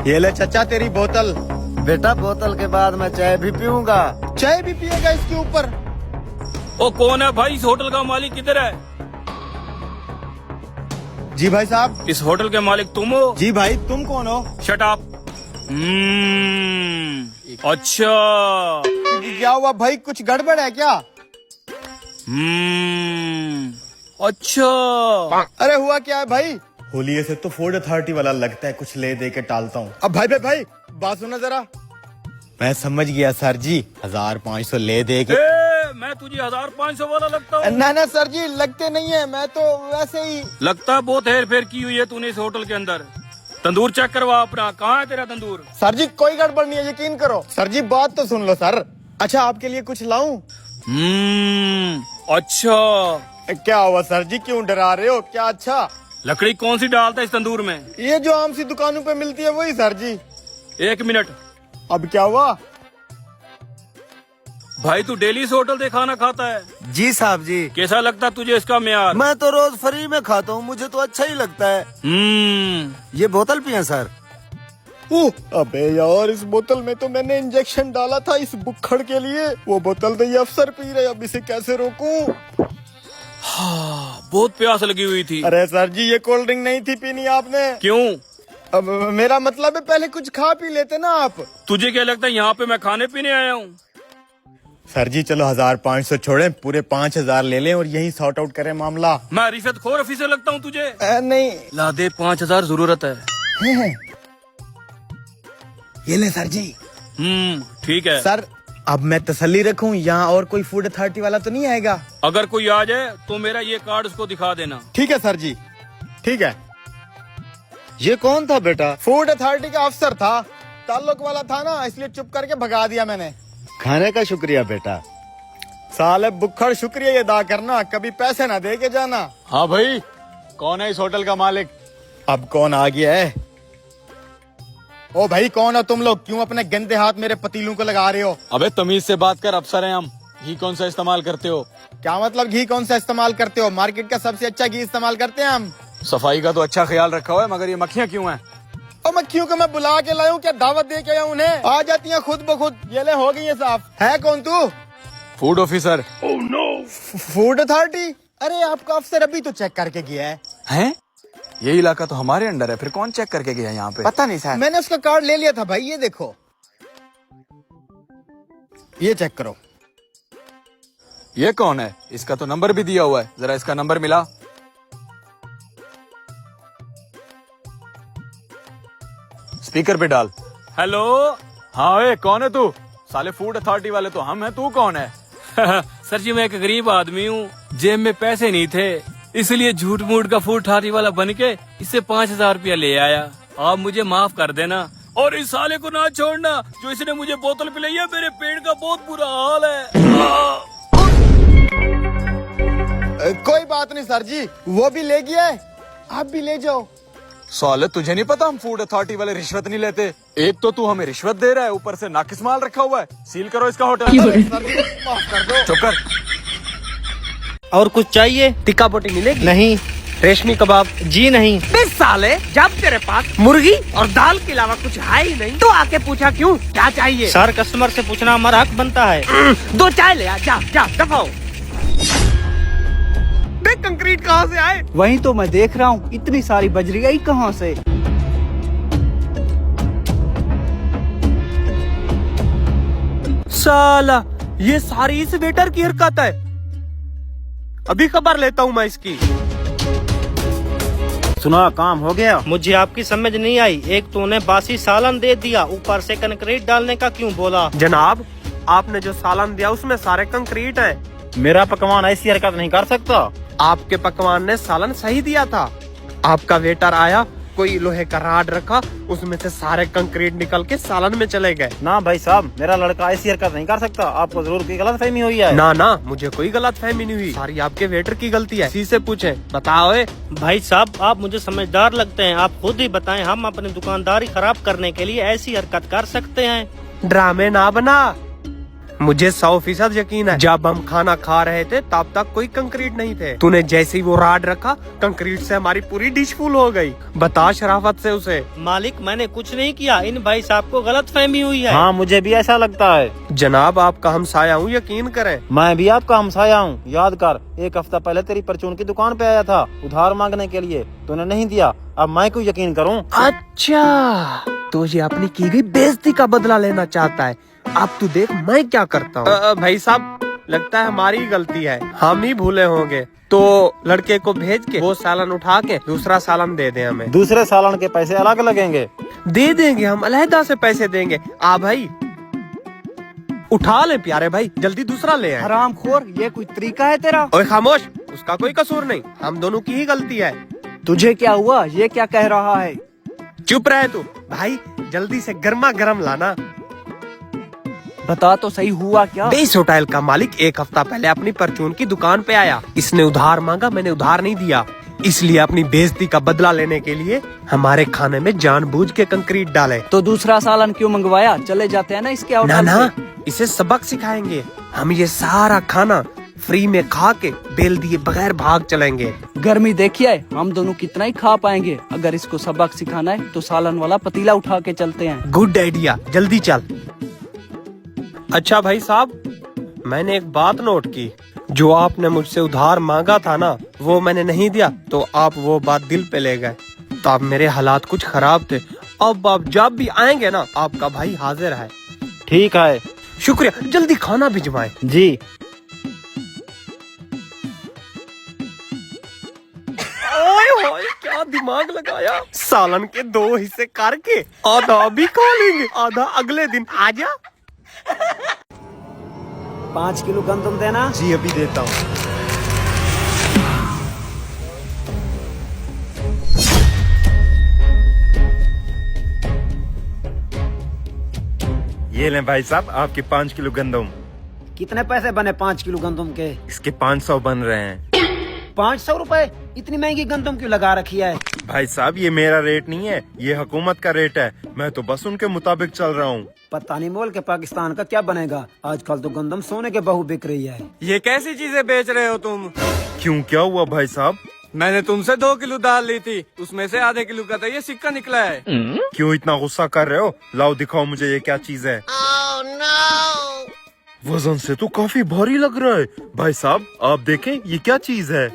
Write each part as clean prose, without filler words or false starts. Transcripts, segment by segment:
ये ले चचा तेरी बोतल। बेटा बोतल के बाद मैं चाय भी पीऊंगा। चाय भी पिएगा इसके ऊपर? ओ कौन है भाई? इस होटल का मालिक किधर है? जी भाई साहब। इस होटल के मालिक तुम हो? जी भाई, तुम कौन हो? Shut up. अच्छा। क्या हुआ भाई, कुछ गड़बड़ है क्या? अच्छा। अरे हुआ क्या है भाई? होलिये से तो फूड अथॉरिटी वाला लगता है, कुछ ले दे के टालता हूँ। अब भाई बात सुनो जरा। मैं समझ गया सर जी, 1500 ले दे के। मैं तुझे 1500 वाला लगता हूँ? ना सर जी, लगते नहीं है, मैं तो वैसे ही। लगता बहुत हेर फेर की हुई है तूने इस होटल के अंदर। तंदूर चेक करवा अपना, कहाँ है तेरा तंदूर? सर जी कोई गड़बड़ नहीं है, यकीन करो। सर जी बात तो सुन लो सर। अच्छा आपके लिए कुछ लाऊं? अच्छा। क्या हुआ सर जी, क्यों डरा रहे हो? क्या अच्छा? लकड़ी कौन सी डालता है इस तंदूर में? ये जो आम सी दुकानों पे मिलती है वही सर जी। 1 मिनट। अब क्या हुआ? भाई तू डेली इस होटल से खाना खाता है? जी साहब जी। कैसा लगता तुझे इसका म्यार? मैं तो रोज फ्री में खाता हूँ, मुझे तो अच्छा ही लगता है। ये बोतल पिए सर? अबे यार, इस बोतल में तो मैंने इंजेक्शन डाला था इस बुक्खड़ के लिए। वो बोतल तो ये अफसर पी रहे, अब इसे कैसे रोकूं? बहुत प्यास लगी हुई थी। अरे सर जी ये कोल्ड ड्रिंक नहीं थी पीनी आपने। क्यों? अब मेरा मतलब है पहले कुछ खा पी लेते ना आप। तुझे क्या लगता है यहाँ पे मैं खाने पीने आया हूँ? सर जी चलो 1500 छोड़ें, पूरे 5000 ले लें और यही सॉर्ट आउट करें मामला। मैं रिश्वतखोर ऑफिसर लगता हूँ तुझे? नहीं। ला दे, 5000 जरूरत है। ये ले सर जी। ठीक है। सर अब मैं तसल्ली रखूं, यहाँ और कोई फूड अथॉरिटी वाला तो नहीं आएगा? अगर कोई आ जाए तो मेरा ये कार्ड उसको दिखा देना। ठीक है सर जी, ठीक है। ये कौन था बेटा? फूड अथॉरिटी का अफसर था, ताल्लुक वाला था ना, इसलिए चुप करके भगा दिया मैंने। खाने का शुक्रिया बेटा। साले बुक्खड़ शुक्रिया अदा करना, कभी पैसे ना दे के जाना। हाँ भाई, कौन है इस होटल का मालिक? अब कौन आ गया है? ओ भाई कौन हो तुम लोग? क्यों अपने गंदे हाथ मेरे पतीलों को लगा रहे हो? अबे तमीज से बात कर, अफसर हैं हम। घी कौन सा इस्तेमाल करते हो? क्या मतलब घी कौन सा इस्तेमाल करते हो? मार्केट का सबसे अच्छा घी इस्तेमाल करते हैं हम। सफाई का तो अच्छा ख्याल रखा हुआ है, मगर ये मक्खियाँ क्यों हैं? और मक्खियों को मैं बुला के लाऊं क्या? दावत दे के आया उन्हें? आ जाती हैं खुद ब खुद। ये ले हो गई है साफ। है कौन तू? Food officer. Food authority? अरे आपका अफसर अभी तो चेक करके गया है। हैं? ये इलाका तो हमारे अंडर है, फिर कौन चेक करके गया यहाँ पे? पता नहीं सर, मैंने उसका कार्ड ले लिया था भाई। ये देखो, ये चेक करो। ये कौन है? इसका तो नंबर भी दिया हुआ है, जरा इसका नंबर मिला। स्पीकर पे डाल। हेलो। हाँ ए, कौन है तू? साले फूड अथॉरिटी वाले तो हम हैं, तू कौन है? सर जी मैं एक गरीब आदमी हूँ, जेब में पैसे नहीं थे, इसलिए झूठ मूठ का फूड अथॉरिटी वाला बन के इससे 5000 रुपया ले आया। आप मुझे माफ कर देना और इस साले को ना छोड़ना जो इसने मुझे बोतल पिलाई है। मेरे पेट का बहुत बुरा हाल है। कोई बात नहीं सर जी, वो भी ले गया है, आप भी ले जाओ। साले तुझे नहीं पता हम फूड अथॉरिटी वाले रिश्वत नहीं लेते? एक तो तू हमें रिश्वत दे रहा है, ऊपर से नाकिस माल रखा हुआ है। सील करो इसका होटल। सर जी माफ कर दो। चुप कर। और कुछ चाहिए? टिक्का बोटी मिलेगी? नहीं। रेशमी कबाब? जी नहीं। बे साले, जब तेरे पास मुर्गी और दाल के अलावा कुछ है ही नहीं तो आके पूछा क्यों? क्या चाहिए? सर कस्टमर से पूछना हमारा हक बनता है। 2 चाय ले आ, जा जा दफा हो। बे कंक्रीट कहाँ से आए? वही तो मैं देख रहा हूँ, इतनी सारी बजरी आई कहाँ से? साला, ये सारी इस वेटर की हरकत है। अभी खबर लेता हूँ मैं इसकी। सुना काम हो गया? मुझे आपकी समझ नहीं आई। एक तो उन्हें बासी सालन दे दिया, ऊपर से कंक्रीट डालने का क्यों बोला? जनाब, आपने जो सालन दिया उसमें सारे कंक्रीट है। मेरा पकवान ऐसी हरकत नहीं कर सकता। आपके पकवान ने सालन सही दिया था। आपका वेटर आया, कोई लोहे का राड रखा, उसमें से सारे कंक्रीट निकल के सालन में चले गए। ना भाई साहब, मेरा लड़का ऐसी हरकत नहीं कर सकता। आपको जरूर कोई गलत फहमी हुई है। ना ना, मुझे कोई गलत फहमी नहीं हुई, सारी आपके वेटर की गलती है। इसी से पूछे, बताओ। भाई साहब आप मुझे समझदार लगते हैं, आप खुद ही बताएं, हम अपनी दुकानदारी खराब करने के लिए ऐसी हरकत कर सकते हैं? ड्रामे ना बना, मुझे 100% यकीन है, जब हम खाना खा रहे थे तब तक कोई कंक्रीट नहीं थे। तूने जैसे ही वो राड रखा, कंक्रीट से हमारी पूरी डिश फुल हो गई। बता शराफत से उसे। मालिक मैंने कुछ नहीं किया, इन भाई साहब को गलत फहमी हुई है। हाँ मुझे भी ऐसा लगता है। जनाब आपका हमसाया हूँ, यकीन करें। मैं भी आपका हमसाया हूँ। याद कर, 1 हफ्ता पहले तेरी परचून की दुकान पे आया था उधार मांगने के लिए, तूने नहीं दिया। अब मैं क्यों यकीन करूँ? अच्छा, तो ये अपनी की गई बेइज्जती का बदला लेना चाहता है। अब तू देख मैं क्या करता हूँ। भाई साहब लगता है हमारी गलती है, हम ही भूले होंगे। तो लड़के को भेज के वो सालन उठा के दूसरा सालन दे दे हमें। दूसरे सालन के पैसे अलग लगेंगे? दे देंगे, हम अलहदा से पैसे देंगे। आ भाई उठा ले प्यारे भाई, जल्दी दूसरा ले आए। हरामखोर, ये कोई तरीका है तेरा? ओए खामोश, उसका कोई कसूर नहीं, हम दोनों की ही गलती है। तुझे क्या हुआ? ये क्या कह रहा है? चुप रहे तू। भाई जल्दी से गर्मा गर्म लाना। बता तो सही, हुआ क्या? बेस होटल का मालिक 1 हफ्ता पहले अपनी परचून की दुकान पे आया। इसने उधार मांगा, मैंने उधार नहीं दिया, इसलिए अपनी बेइज्जती का बदला लेने के लिए हमारे खाने में जानबूझ के कंक्रीट डाले। तो दूसरा सालन क्यों मंगवाया? चले जाते हैं ना इसके ना होटल ना, से। इसे सबक सिखाएंगे। हम ये सारा खाना फ्री में खा के बेल दिए बगैर भाग चलेंगे। गर्मी देखिए, हम दोनों कितना ही खा पाएंगे। अगर इसको सबक सिखाना है तो सालन वाला पतीला उठा के चलते हैं। गुड आइडिया, जल्दी चल। अच्छा भाई साहब, मैंने एक बात नोट की, जो आपने मुझसे उधार मांगा था ना, वो मैंने नहीं दिया, तो आप वो बात दिल पे ले गए। तो अब मेरे हालात कुछ खराब थे। अब आप जब भी आएंगे ना, आपका भाई हाजिर है। ठीक है। शुक्रिया, जल्दी खाना भिजवाएं। जी। ओए ओए, क्या दिमाग लगाया। सालन के 2 हिस्से करके आधा भी खा लेंगे, आधा अगले दिन। आजा। 5 किलो गंदम देना। जी अभी देता हूँ। ये लें भाई साहब आपके 5 किलो गंदम। कितने पैसे बने 5 किलो गंदम के? इसके 500 बन रहे हैं। 500 रुपए? इतनी महंगी गंदम क्यों लगा रखी है? भाई साहब ये मेरा रेट नहीं है, ये हुकूमत का रेट है। मैं तो बस उनके मुताबिक चल रहा हूँ। पता नहीं मोल के पाकिस्तान का क्या बनेगा। आजकल तो गंदम सोने के बहू बिक रही है। ये कैसी चीजें बेच रहे हो तुम? क्यों, क्या हुआ भाई साहब? मैंने तुमसे 2 किलो दाल ली थी, उसमें से आधे किलो का तो ये सिक्का निकला है। क्यों इतना गुस्सा कर रहे हो? लाओ दिखाओ मुझे ये क्या चीज है। वजन से तो काफी भारी लग रहा है। भाई साहब आप देखें ये क्या चीज है।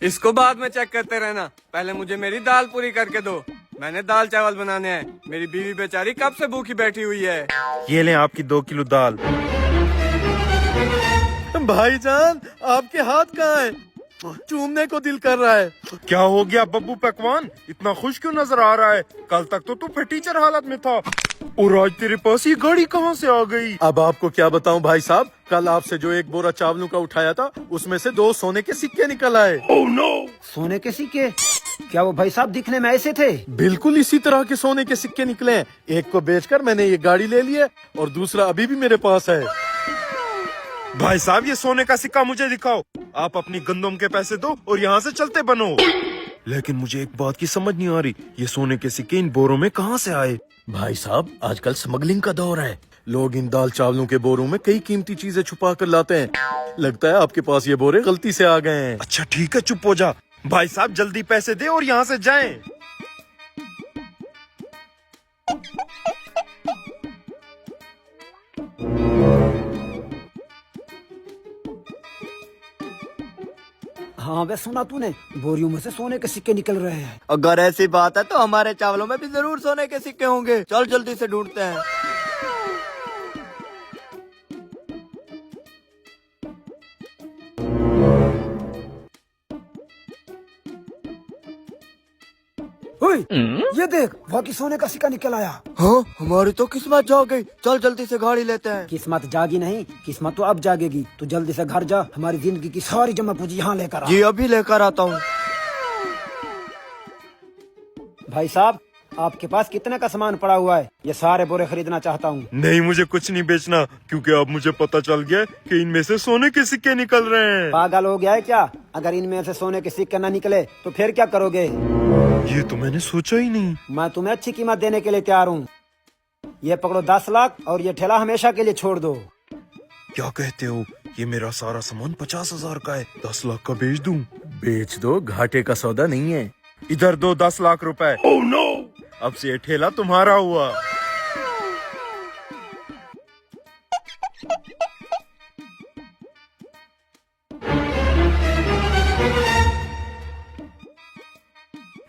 इसको बाद में चेक करते रहना, पहले मुझे मेरी दाल पूरी करके दो। मैंने दाल चावल बनाने हैं, मेरी बीवी बेचारी कब से भूखी बैठी हुई है। ये लें आपकी 2 किलो दाल। भाईजान आपके हाथ कहाँ है? चूमने को दिल कर रहा है। क्या हो गया बब्बू पकवान, इतना खुश क्यों नजर आ रहा है? कल तक तो तू टीचर हालत में था, और आज तेरे पास ये गाड़ी कहाँ से आ गई? अब आपको क्या बताऊं भाई साहब, कल आपसे जो 1 बोरा चावलों का उठाया था, उसमें से 2 सोने के सिक्के निकल आए। Oh no! सोने के सिक्के? क्या वो भाई साहब दिखने में ऐसे थे? बिल्कुल इसी तरह के सोने के सिक्के निकले हैं। एक को बेचकर मैंने ये गाड़ी ले ली है, और दूसरा अभी भी मेरे पास है। भाई साहब ये सोने का सिक्का मुझे दिखाओ। आप अपनी गंदम के पैसे दो और यहाँ से चलते बनो। लेकिन मुझे एक बात की समझ नहीं आ रही, ये सोने के सिक्के इन बोरों में कहाँ से आए? भाई साहब आजकल स्मगलिंग का दौर है, लोग इन दाल चावलों के बोरों में कई कीमती चीजें छुपा कर लाते हैं। लगता है आपके पास ये बोरे गलती से आ गए हैं। अच्छा ठीक है, चुप हो जा। भाई साहब जल्दी पैसे दे और यहाँ से जाएं। हाँ वे सुना तूने, बोरियों में से सोने के सिक्के निकल रहे हैं। अगर ऐसी बात है तो हमारे चावलों में भी जरूर सोने के सिक्के होंगे। चल जल्दी से ढूंढते हैं। ओए, ये देख, बाकी सोने का सिक्का निकल आया। हाँ हमारी तो किस्मत जाग गई। चल जल्दी से गाड़ी लेते हैं। किस्मत जागी नहीं, किस्मत तो अब जागेगी। तू जल्दी से घर जा, हमारी जिंदगी की सारी जमा पूंजी यहाँ लेकर आ। जी अभी लेकर आता हूँ। भाई साहब आपके पास कितने का सामान पड़ा हुआ है? ये सारे बोरे खरीदना चाहता हूँ। नहीं मुझे कुछ नहीं बेचना, क्योंकि अब मुझे पता चल गया कि इनमें से सोने के सिक्के निकल रहे हैं। पागल हो गया है क्या? अगर इनमें से सोने के सिक्के न निकले तो फिर क्या करोगे? ये तो मैंने सोचा ही नहीं। मैं तुम्हें अच्छी कीमत देने के लिए तैयार हूँ। ये पकड़ो 10 लाख और ये ठेला हमेशा के लिए छोड़ दो। क्या कहते हो? ये मेरा सारा सामान 50,000 का है, 10 लाख का बेच दूं? बेच दो, घाटे का सौदा नहीं है। इधर दो 10 लाख रुपए। Oh no! अब से ये ठेला तुम्हारा हुआ।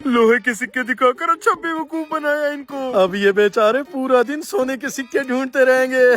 लोहे के सिक्के दिखाकर अच्छा बेवकूफ बनाया इनको। अब ये बेचारे पूरा दिन सोने के सिक्के ढूंढते रहेंगे।